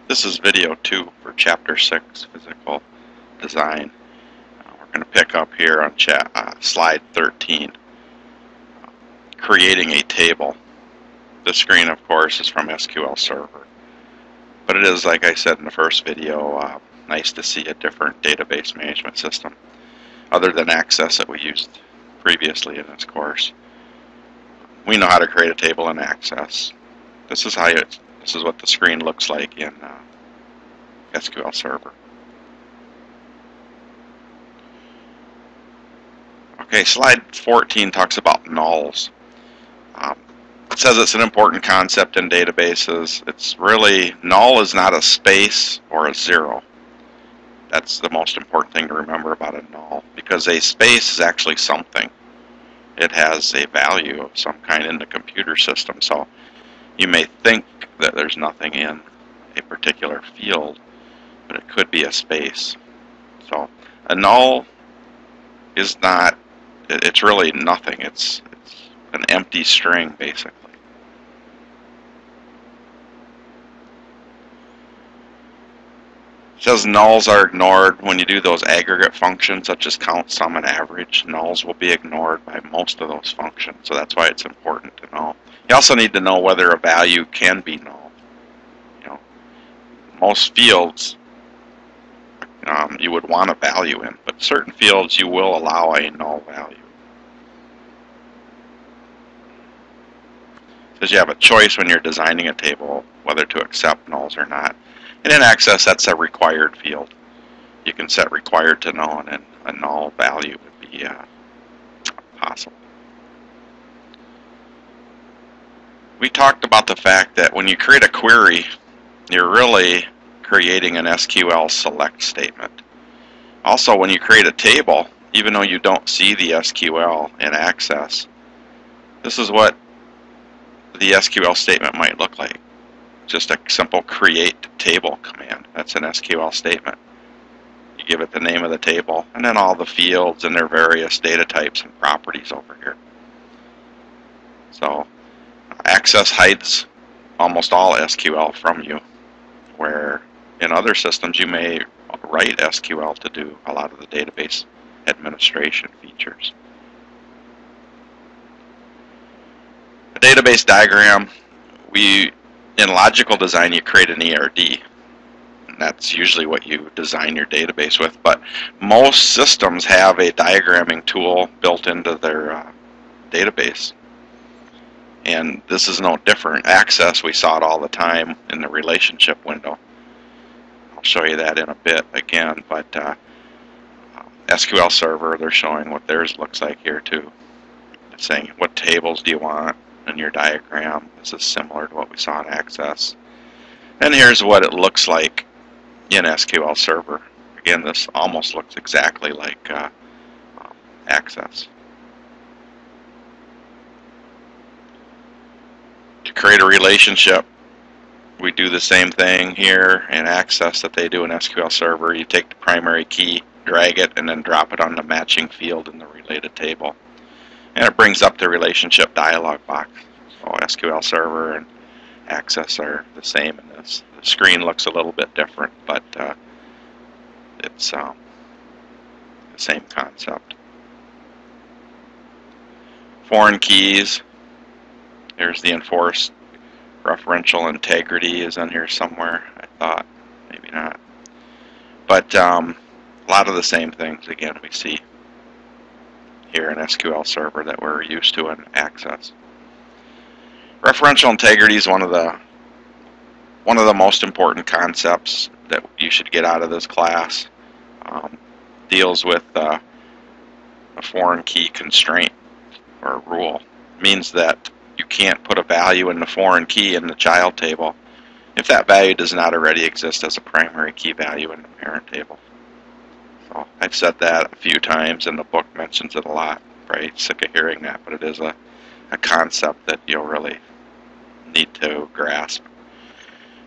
This is video 2 for Chapter 6, Physical Design. We're going to pick up here on slide 13, creating a table. The screen, of course, is from SQL Server. But it is, like I said in the first video, nice to see a different database management system other than Access that we used previously in this course. We know how to create a table in Access. This is what the screen looks like in SQL Server. Okay, slide 14 talks about nulls. It says it's an important concept in databases. It's really, null is not a space or a zero. That's the most important thing to remember about a null, because a space is actually something. It has a value of some kind in the computer system. So you may think that there's nothing in a particular field, but it could be a space. So a null is not, it's really nothing. It's an empty string, basically. It says nulls are ignored when you do those aggregate functions such as count, sum, and average. Nulls will be ignored by most of those functions, so that's why it's important to know. You also need to know whether a value can be null. Most fields you would want a value in, but certain fields you will allow a null value. It says you have a choice when you're designing a table whether to accept nulls or not. And in Access, that's a required field. You can set required to null, and a null value would be possible. We talked about the fact that when you create a query, you're really creating an SQL select statement. Also, when you create a table, even though you don't see the SQL in Access, this is what the SQL statement might look like. Just a simple create table command. That's an SQL statement. You give it the name of the table and then all the fields and their various data types and properties over here. So Access hides almost all SQL from you, where in other systems you may write SQL to do a lot of the database administration features. A database diagram, in logical design you create an ERD, and that's usually what you design your database with, but most systems have a diagramming tool built into their database. And this is no different. Access, we saw it all the time in the relationship window. I'll show you that in a bit again, but SQL Server, they're showing what theirs looks like here too. It's saying what tables do you want in your diagram. This is similar to what we saw in Access. And here's what it looks like in SQL Server. Again, this almost looks exactly like Access. To create a relationship, we do the same thing here in Access that they do in SQL Server. You take the primary key, drag it, and then drop it on the matching field in the related table. And it brings up the relationship dialog box. So SQL Server and Access are the same in this. The screen looks a little bit different, but it's the same concept. Foreign keys. Here's the enforced referential integrity is in here somewhere. I thought, maybe not. But a lot of the same things, again, we see here in SQL Server that we're used to in Access. Referential integrity is one of the most important concepts that you should get out of this class. Deals with a foreign key constraint or rule. It means that you can't put a value in the foreign key in the child table if that value does not already exist as a primary key value in the parent table. So I've said that a few times, and the book mentions it a lot. Right? Sick of hearing that, but it is a concept that you'll really need to grasp.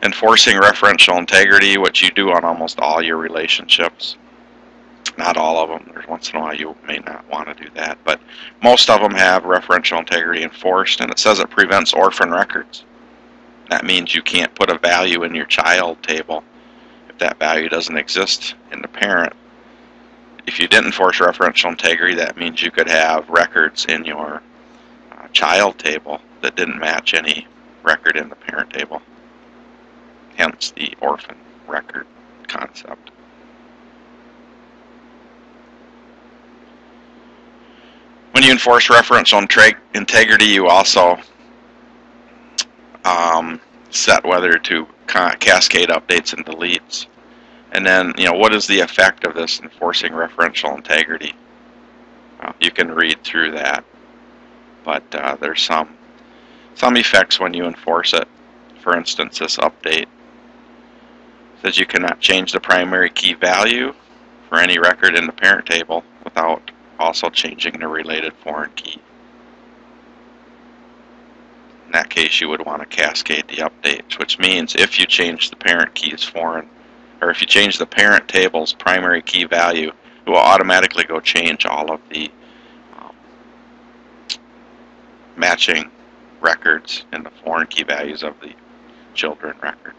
Enforcing referential integrity, which you do on almost all your relationships. Not all of them. There's once in a while you may not want to do that, but most of them have referential integrity enforced, and it says it prevents orphan records. That means you can't put a value in your child table if that value doesn't exist in the parent. If you didn't enforce referential integrity, that means you could have records in your child table that didn't match any record in the parent table. Hence the orphan record concept. When you enforce referential integrity, you also set whether to cascade updates and deletes. And then, what is the effect of this enforcing referential integrity? You can read through that, but there's some effects when you enforce it. For instance, this update says you cannot change the primary key value for any record in the parent table without also changing the related foreign key. In that case, you would want to cascade the updates, which means if you change the parent key's foreign, or if you change the parent table's primary key value, it will automatically go change all of the matching records in the foreign key values of the children records.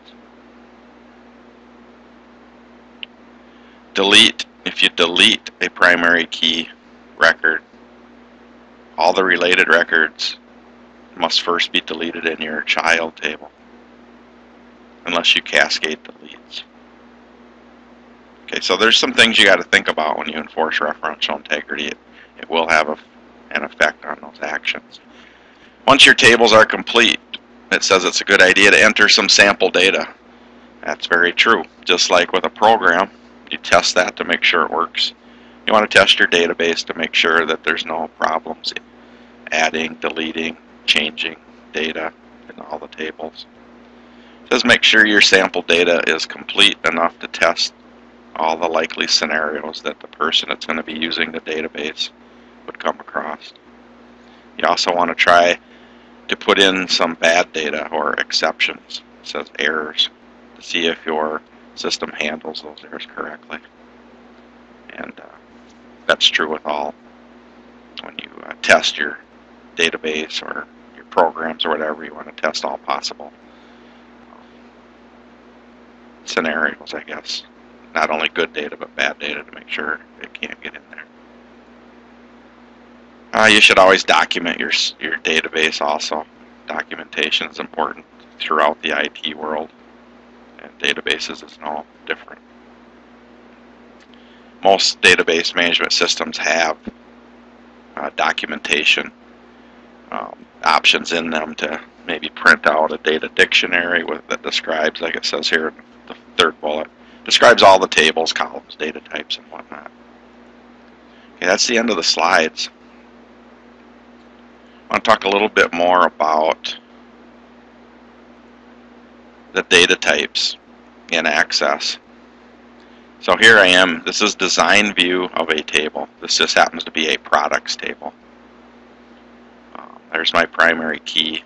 Delete. If you delete a primary key record, all the related records must first be deleted in your child table, unless you cascade deletes. Okay, so there's some things you got to think about when you enforce referential integrity. It will have an effect on those actions. Once your tables are complete, it says it's a good idea to enter some sample data. That's very true. Just like with a program, you test that to make sure it works. You want to test your database to make sure that there's no problems adding, deleting, changing data in all the tables. It says make sure your sample data is complete enough to test all the likely scenarios that the person that's going to be using the database would come across. You also want to try to put in some bad data or exceptions. It says errors, to see if your system handles those errors correctly. And that's true with all. When you test your database or your programs or whatever, you want to test all possible scenarios, I guess. Not only good data, but bad data, to make sure it can't get in there. You should always document your database also. Documentation is important throughout the IT world, and databases is no different. Most database management systems have documentation options in them to maybe print out a data dictionary that describes, like it says here in the third bullet, describes all the tables, columns, data types, and whatnot. Okay, that's the end of the slides. I want to talk a little bit more about the data types in Access. So here I am. This is design view of a table. This just happens to be a products table. There's my primary key.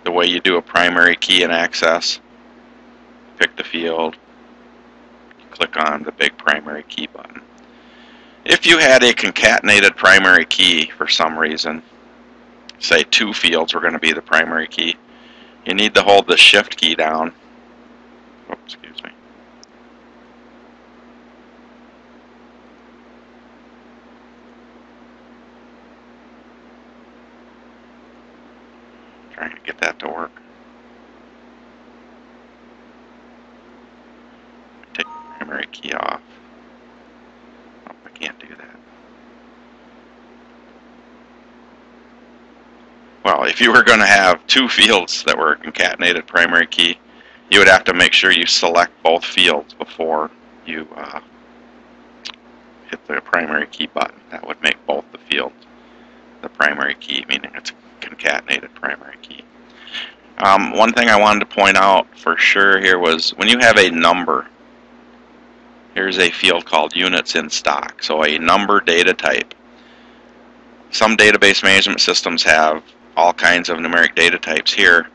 The way you do a primary key in Access, pick the field, click on the big primary key button. If you had a concatenated primary key for some reason, say 2 fields were going to be the primary key, you need to hold the shift key down. Oops, excuse me. Trying to get that to work. Take the primary key off. Oh, I can't do that. Well, if you were going to have 2 fields that were a concatenated primary key, you would have to make sure you select both fields before you hit the primary key button. That would make both the fields the primary key, meaning it's a concatenated primary key. One thing I wanted to point out for sure here was when you have a number, here's a field called units in stock, so a number data type. Some database management systems have all kinds of numeric data types here.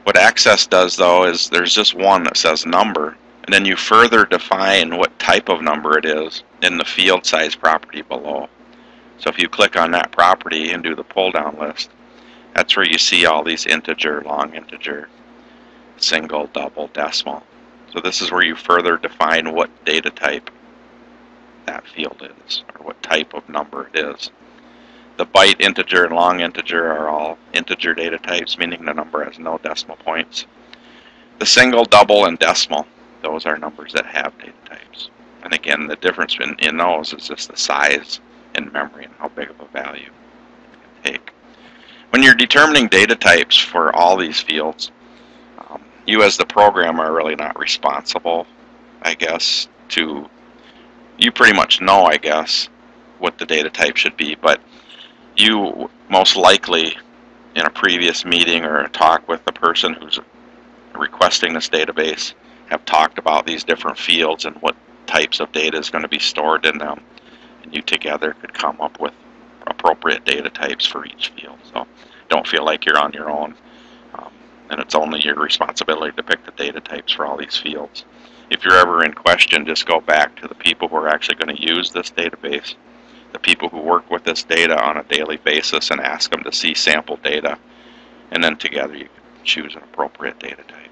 What Access does though is there's just one that says number, and then you further define what type of number it is in the field size property below. So if you click on that property and do the pull down list, That's where you see all these integer, long integer, single, double, decimal. So this is where you further define what data type that field is, or what type of number it is. The byte, integer, and long integer are all integer data types, meaning the number has no decimal points. The single, double, and decimal, those are numbers that have data types. And again, the difference in those is just the size in memory and how big of a value you can take. When you're determining data types for all these fields, you as the programmer are really not responsible, I guess, you pretty much know, I guess, what the data type should be, but you most likely in a previous meeting or a talk with the person who's requesting this database have talked about these different fields and what types of data is going to be stored in them, and you together could come up with appropriate data types for each field. So don't feel like you're on your own, and it's only your responsibility to pick the data types for all these fields. If you're ever in question, just go back to the people who are actually going to use this database, the people who work with this data on a daily basis, and ask them to see sample data, and then together you can choose an appropriate data type.